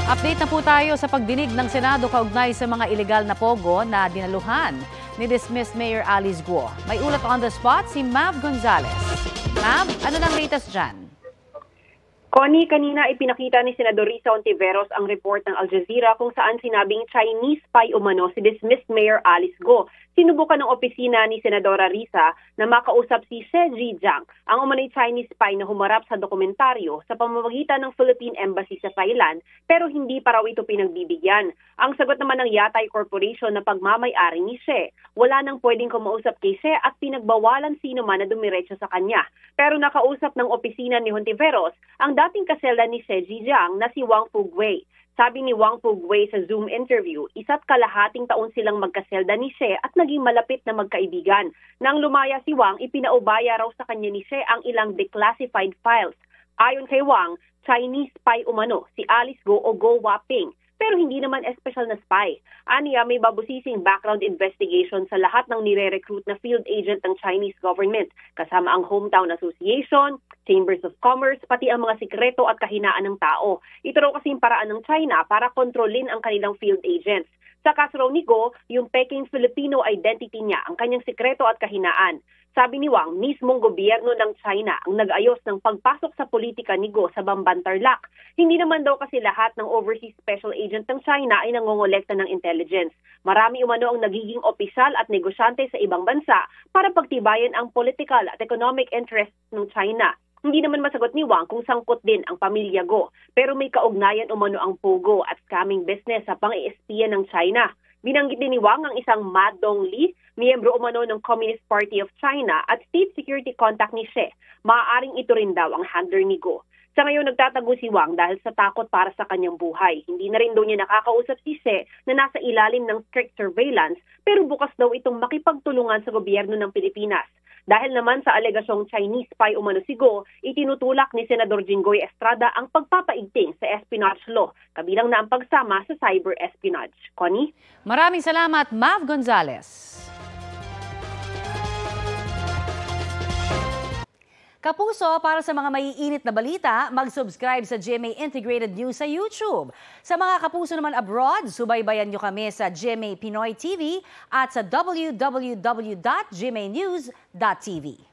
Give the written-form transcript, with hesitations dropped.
Update na po tayo sa pagdinig ng Senado kaugnay sa mga ilegal na pogo na dinaluhan ni dismissed Mayor Alice Guo. May ulat on the spot si Mav Gonzalez. Mav, ano nang latest dyan? Connie, kanina ipinakita ni Senador Risa Hontiveros ang report ng Al Jazeera kung saan sinabing Chinese spy umano si dismissed Mayor Alice Guo. Sinubukan ng opisina ni Senadora Risa na makausap si She Zhijiang, ang umano'y Chinese spy na humarap sa dokumentaryo sa pamamagitan ng Philippine Embassy sa Thailand, pero hindi pa raw ito pinagbibigyan. Ang sagot naman ng Yatay Corporation na pagmamay-ari ni She, wala nang pwedeng kumausap kay She at pinagbawalan sino man na dumiretso sa kanya. Pero nakausap ng opisina ni Hontiveros ang dating kaselda ni She Zhijiang na si Wang Pugwei. Sabi ni Wang Pugwei sa Zoom interview, 1.5 taon silang magkaselda ni She at naging malapit na magkaibigan. Nang lumaya si Wang, ipinaubaya raw sa kanya ni She ang ilang declassified files. Ayon kay Wang, Chinese spy umano si Alice Guo o Guo Waping, pero hindi naman espesyal na spy. Aniya, may babusising background investigation sa lahat ng nire-recruit na field agent ng Chinese government, kasama ang Hometown Association, Chambers of Commerce, pati ang mga sikreto at kahinaan ng tao. Ito raw kasing paraan ng China para kontrolin ang kanilang field agents. Sa kaso raw ni Guo, yung Peking Filipino identity niya ang kanyang sikreto at kahinaan. Sabi ni Wang, mismong gobyerno ng China ang nag-ayos ng pagpasok sa politika ni Guo sa Bamban Tarlac. Hindi naman daw kasi lahat ng overseas special agent ng China ay nangongolekta ng intelligence. Marami umano ang nagiging opisyal at negosyante sa ibang bansa para pagtibayan ang political at economic interests ng China. Hindi naman masagot ni Wang kung sangkot din ang pamilya Guo, pero may kaugnayan umano ang pogo at scamming business sa pang-iispiya ng China. Binanggit din ni Wang ang isang Ma Dongli, miyembro umano ng Communist Party of China at state security contact ni She. Maaaring ito rin daw ang handler ni Guo. Sa ngayon nagtatago si Wang dahil sa takot para sa kanyang buhay. Hindi na rin daw niya nakakausap si She na nasa ilalim ng strict surveillance, pero bukas daw itong makipagtulungan sa gobyerno ng Pilipinas. Dahil naman sa alegasyong Chinese spy umano si Guo, itinutulak ni Senador Jinggoy Estrada ang pagpapaigting sa espionage law, kabilang na ang pagsama sa cyber espionage. Connie? Maraming salamat, Mav Gonzalez. Kapuso, para sa mga maiinit na balita, mag-subscribe sa GMA Integrated News sa YouTube. Sa mga kapuso naman abroad, subaybayan nyo kami sa GMA Pinoy TV at sa www.gmanews.tv.